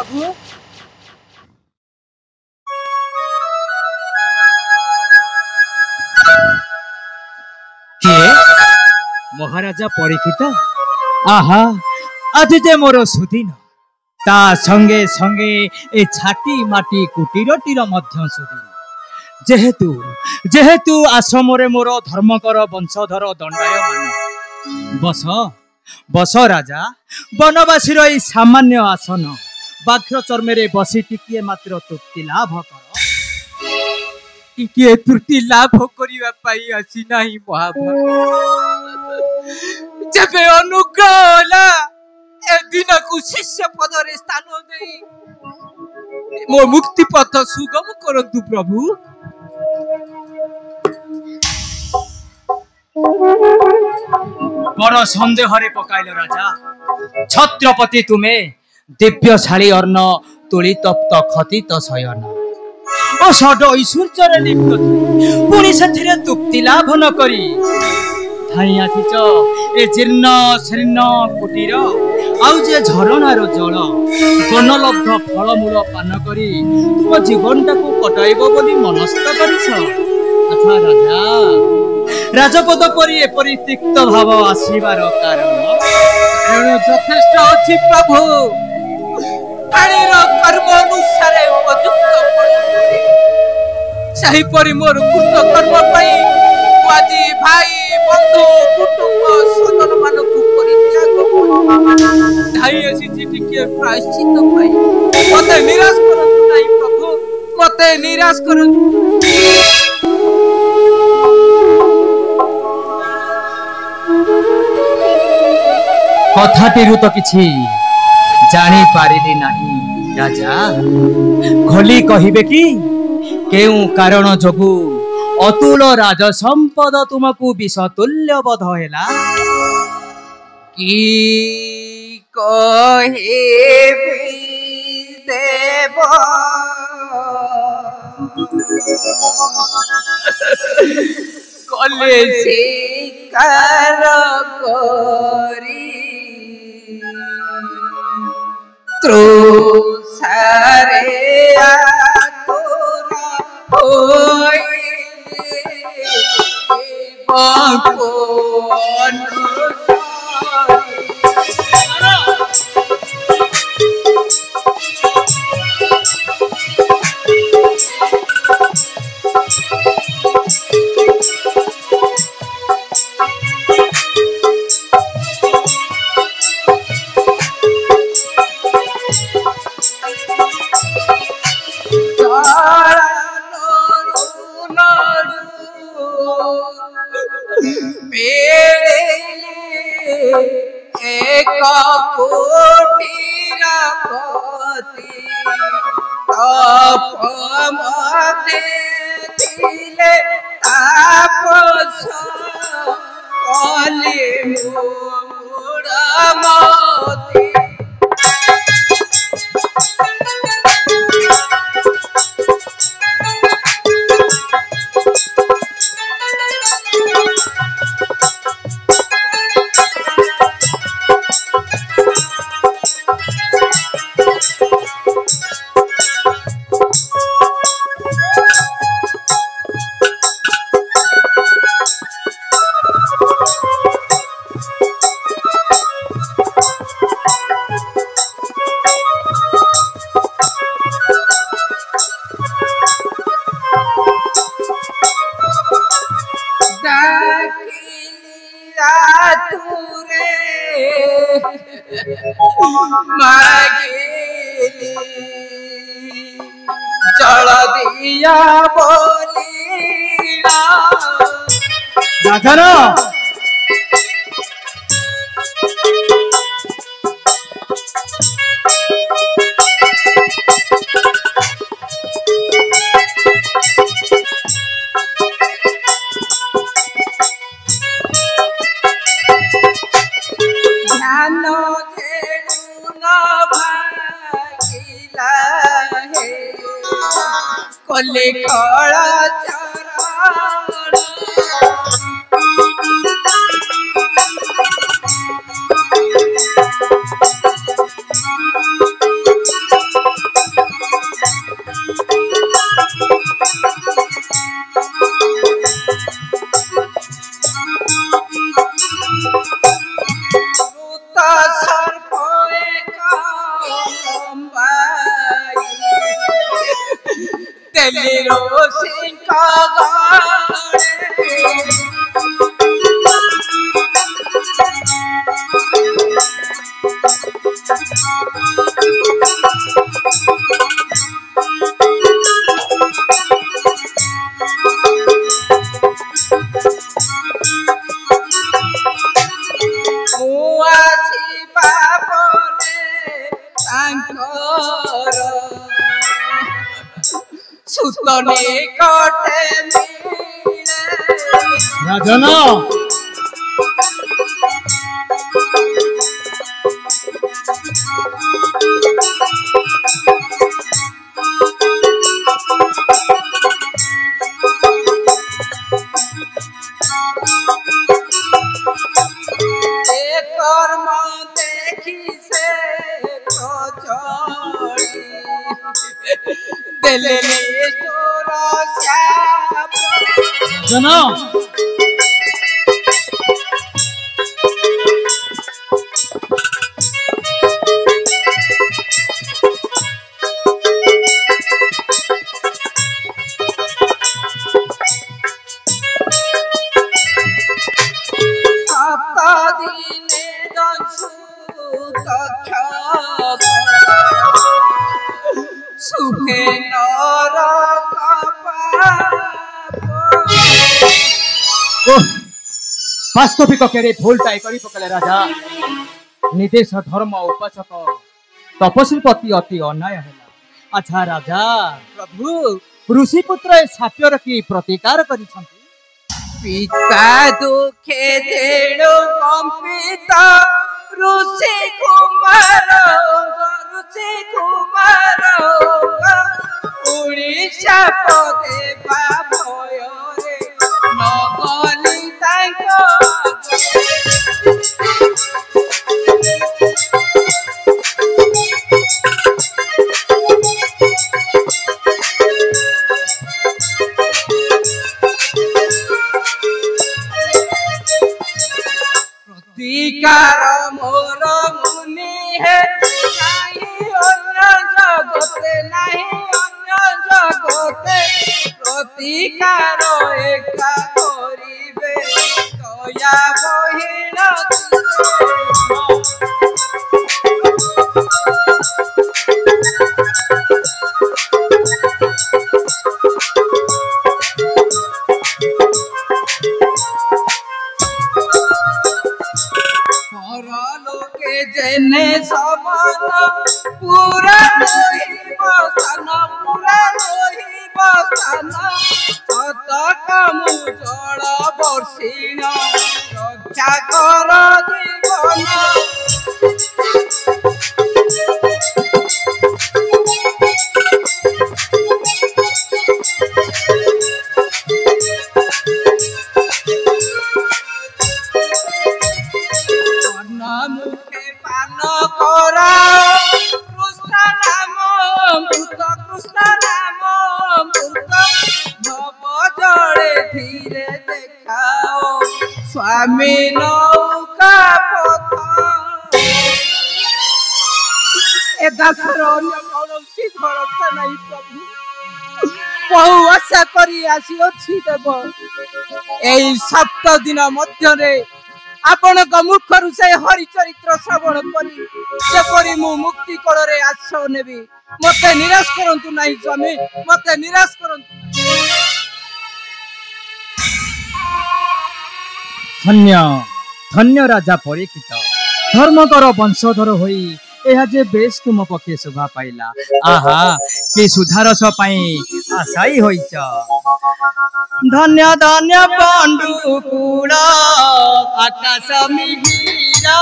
प्रभु। किए महाराजा परीक्षित? आहा आज जे मोर सुदिन ता संगे संगे ए छाटी माटी कुटीरटीर मध्य सुदिन जेहेतु जेहेतु आश्रमरे मोर धर्मकर वंशधर दंडायमान बस बस राजा वनवासीर ई सामान्य आसन बाघ्र चर्मेरे बसी टिकिए मात्र तृप्ति लाभ कर। टिके त्रुटि लाभ करिवा पाई आसी नाही महाभाग जबे अनुग्रह होला ए दिन को शिष्य पदरे स्थान देई मो मुक्ति पथ सुगम करंतु प्रभु। बड़ संदेहरे पकाइल राजा छत्रपति तुमे दिव्यशाली अर्ण तुली तप्त खतित शयन ओ षड ऐश्वर्यर लिप्त पुणी से तृप्ति लाभ न करी धाई आसीच ए जीर्ण शीर्ण कुटीर आउ जे झरणार जल वनलब्ध फलमूल पान करी तुम जीवनटा को कटाइब बोली मनस्थ करिछ। अच्छा राजा राजपद परी एपरी तिक्त भाव आसीबार कारण यथेष्ट अछि प्रभु। प्राणीर कर्म अनुसारे उपयुक्त सही परि मोर कृत कर्म पाई आज भाई बंधु कुटुंब सदन मानकु परित्याग धाई आसी टिके प्रायश्चित पाई मते निराश करंतु नाही प्रभु मते निराश करंतु। कथाटिरु तो किछि जानी पारिली नाही राजा खोली कहिबे कि केउ कारण जोगु अतुल राज संपद तुमको विषतुल्य बध हेला की कहे देव कले शिकार करी त्रुसारे आतुरा होई एक कोटिर पति तपमते थिले तापस कले मूढ़मती जल दिया बोलीला राजा ध्यान भागिला है कले खड़ा चरण निकटे राजन कर्म देखी से दिल जना सुखे वास्तविक केरे भूल टाई करी पकले राजा निदेश धर्म उपासक तपस्वीपति अति अन्याय है। अच्छा राजा प्रभु ऋषि पुत्र साप्यर की प्रतिकार करिसंती पिता दुखे जेणु कंपिता ऋषि कुमार उड़ीसा पदे भय रे नगली प्रतिकार मोर मुनि है नहीं अन्य जगते नहीं अन्य जगते प्रतिकार एका करिबे दया बहिण परलोके जेने समान पूरा रहिब स्थान सत कामु जल बर्षिण रक्षा कर जीवन मुखे पान करा कृष्ण नाम अमृत भव जड़े धीरे देखाओ स्वामी नौका पथ ए दासर अन्य कौनसी भरोसा नहीं प्रभु बहु आशा करी आसी अछि देव एई 7 दिन मध्य आपण मुखर से हरि चरित्र श्रवण करी जेपरी मु मुक्ति कल रे आश्रय नेबी मते निराश करंतु नाही स्वामी मते निराश करंतु धन्य धन्य राजा परीक्षित धर्मकर वंशधर होई एहा जे बेस तुम पक्षे शोभा पाइला आहा के सुधारस पाई आशाई होइछ धन्य धन्य पांडु कूल आकाश मिहिरा